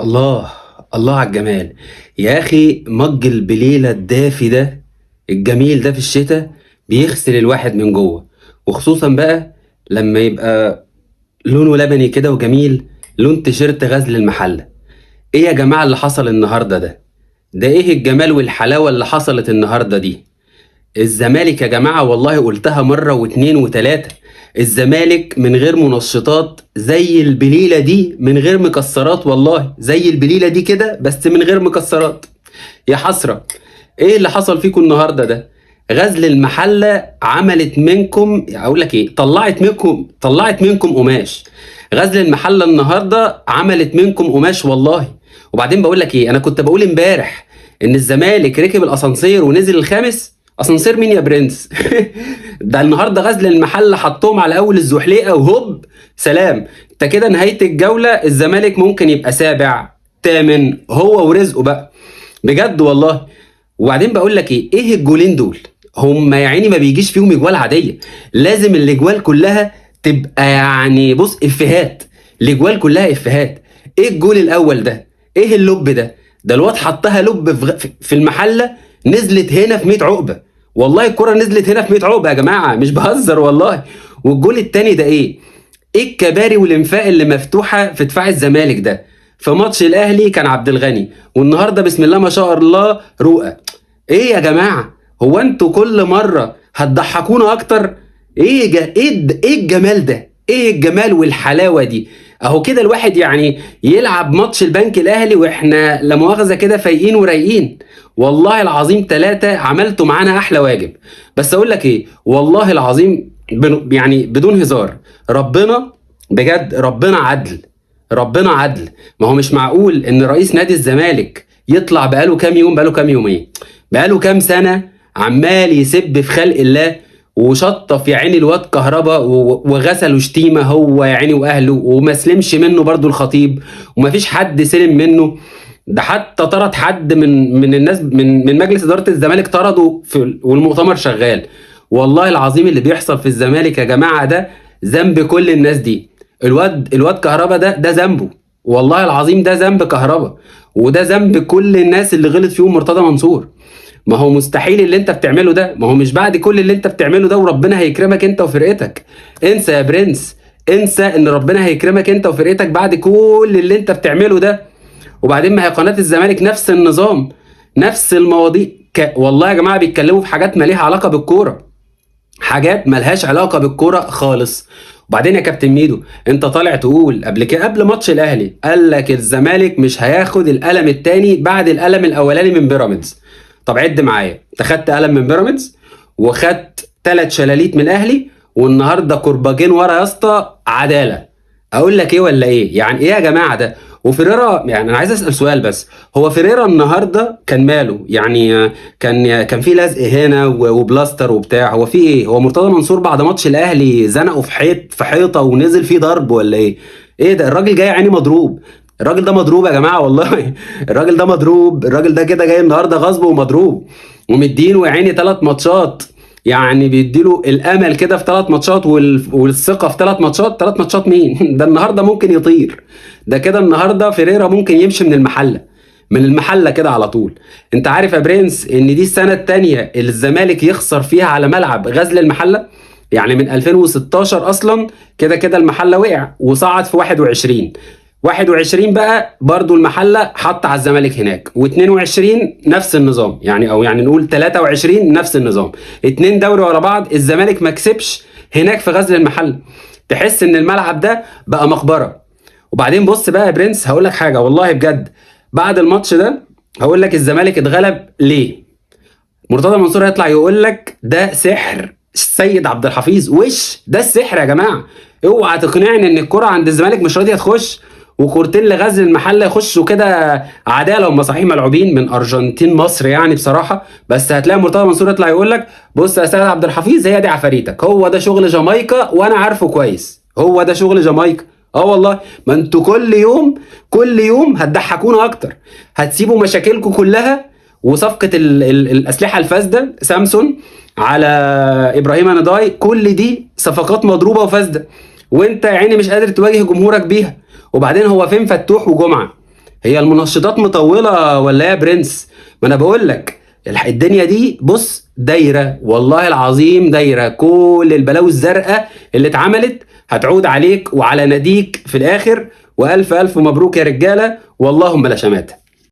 الله الله على الجمال. يا اخي مج البليله الدافي ده الجميل ده في الشتاء بيغسل الواحد من جوه، وخصوصا بقى لما يبقى لونه لبني كده وجميل، لون تيشيرت غزل المحله. ايه يا جماعه اللي حصل النهارده ده ايه الجمال والحلاوه اللي حصلت النهارده دي؟ الزمالك يا جماعة والله قلتها مرة واتنين وتلاتة. الزمالك من غير منشطات زي البليلة دي، من غير مكسرات، والله زي البليلة دي كده بس من غير مكسرات. يا حسرة، ايه اللي حصل فيكم النهاردة ده؟ غزل المحلة عملت منكم، اقول لك ايه، طلعت منكم قماش. غزل المحلة النهاردة عملت منكم قماش والله. وبعدين بقول لك ايه، انا كنت بقول امبارح ان الزمالك ركب الاسانسير ونزل الخامس. اسانسير مين يا برنس؟ ده النهارده غزل المحله حطهم على اول الزحليقه وهوب سلام. انت كده نهايه الجوله الزمالك ممكن يبقى سابع تامن هو ورزقه بقى، بجد والله. وبعدين بقول لك ايه الجولين دول؟ هم يا عيني ما بيجيش فيهم اجوال عاديه، لازم الاجوال كلها تبقى يعني بص افيهات. الاجوال كلها افيهات. ايه الجول الاول ده؟ ايه اللب ده الواد حطها لب في المحله، نزلت هنا في 100 عقبه. والله الكرة نزلت هنا في 100 عقبة يا جماعة، مش بهزر والله. والجول التاني ده ايه الكباري والانفاق اللي مفتوحة في دفاع الزمالك ده؟ في ماتش الاهلي كان عبد الغني، والنهارده بسم الله ما شاء الله رؤى. ايه يا جماعة، هو انتوا كل مرة هتضحكونا اكتر؟ ايه الجمال ده؟ ايه الجمال والحلاوة دي؟ اهو كده الواحد يعني يلعب ماتش البنك الاهلي واحنا لا مؤاخذة كده فايقين ورايقين. والله العظيم ثلاثة عملتوا معانا أحلى واجب. بس أقول لك إيه، والله العظيم يعني بدون هزار، ربنا بجد ربنا عدل. ربنا عدل. ما هو مش معقول إن رئيس نادي الزمالك يطلع بقاله كام يوم، بقاله كام يومين، بقاله كام سنة عمال يسب في خلق الله، وشطف يا عيني الواد كهربا وغسله شتيمة هو يا عيني وأهله، وما سلمش منه برضو الخطيب، ومفيش حد سلم منه. ده حتى طرد حد من الناس من مجلس اداره الزمالك، طرده والمؤتمر شغال. والله العظيم اللي بيحصل في الزمالك يا جماعه ده ذنب كل الناس دي. الواد كهربا ده ذنبه. والله العظيم ده ذنب كهربا، وده ذنب كل الناس اللي غلط فيهم مرتضى منصور. ما هو مستحيل اللي انت بتعمله ده، ما هو مش بعد كل اللي انت بتعمله ده وربنا هيكرمك انت وفرقتك. انسى يا برنس، انسى ان ربنا هيكرمك انت وفرقتك بعد كل اللي انت بتعمله ده. وبعدين ما هي قناة الزمالك نفس النظام، نفس المواضيع. والله يا جماعة بيتكلموا في حاجات ما ليها علاقة بالكورة، حاجات ملهاش علاقة بالكورة خالص. وبعدين يا كابتن ميدو، انت طالع تقول قبل كده قبل ماتش الاهلي، قال لك الزمالك مش هياخد القلم التاني بعد القلم الاولاني من بيراميدز. طب عد معايا، انت خدت قلم من بيراميدز وخدت 3 شلاليت من الاهلي، والنهارده كرباجين ورا يا اسطى عدالة. اقول لك ايه ولا ايه؟ يعني ايه يا جماعة ده؟ وفيريرا، يعني انا عايز اسال سؤال بس، هو فيريرا النهارده كان ماله؟ يعني كان في لزق هنا وبلاستر وبتاع، هو في ايه؟ هو مرتضى منصور بعد ماتش الاهلي زنقه في حيطه ونزل فيه ضرب ولا ايه؟ ايه ده؟ الراجل جاي عيني مضروب. الراجل ده مضروب يا جماعه والله. الراجل ده مضروب، الراجل ده كده جاي النهارده غصب ومضروب، ومدينه يا عيني 3 ماتشات. يعني بيديله الامل كده في 3 ماتشات والثقه في 3 ماتشات. 3 ماتشات مين؟ ده النهارده ممكن يطير. ده كده النهارده فيريرا ممكن يمشي من المحله كده على طول. انت عارف يا برنس ان دي السنه الثانيه اللي الزمالك يخسر فيها على ملعب غزل المحله؟ يعني من 2016 اصلا كده كده المحله وقع وصعد في 21. 21 بقى برضو المحله حط على الزمالك هناك، و22 نفس النظام، يعني او يعني نقول 23 نفس النظام. 2 دوري ورا بعض الزمالك ما كسبش هناك في غزل المحله. تحس ان الملعب ده بقى مقبره. وبعدين بص بقى يا برنس، هقول لك حاجه والله بجد، بعد الماتش ده هقول لك الزمالك اتغلب ليه. مرتضى منصور هيطلع يقول لك ده سحر السيد عبد الحفيظ. وش ده السحر يا جماعه؟ اوعى تقنعني ان الكره عند الزمالك مش راضيه تخش، وكورتين لغزل المحله يخشوا كده عداله. هم صحيح ملعوبين من ارجنتين مصر يعني بصراحه، بس هتلاقي مرتضى منصور يطلع يقول لك بص يا سيد عبد الحفيظ، هي دي عفاريتك، هو ده شغل جامايكا وانا عارفه كويس، هو ده شغل جامايكا. اه والله، ما انتوا كل يوم هتضحكونا اكتر. هتسيبوا مشاكلكم كلها وصفقة الأسلحة الفاسدة سامسون على إبراهيم نضاي، كل دي صفقات مضروبة وفاسدة، وانت يا عيني مش قادر تواجه جمهورك بيها. وبعدين هو فين فتوح وجمعة؟ هي المنشطات مطولة ولا إيه يا برنس؟ ما انا بقول لك الدنيا دي بص دايرة، والله العظيم دايرة. كل البلاوي الزرقاء اللي اتعملت هتعود عليك وعلى ناديك في الاخر. والف الف مبروك يا رجالة، واللهم بلا شماتة.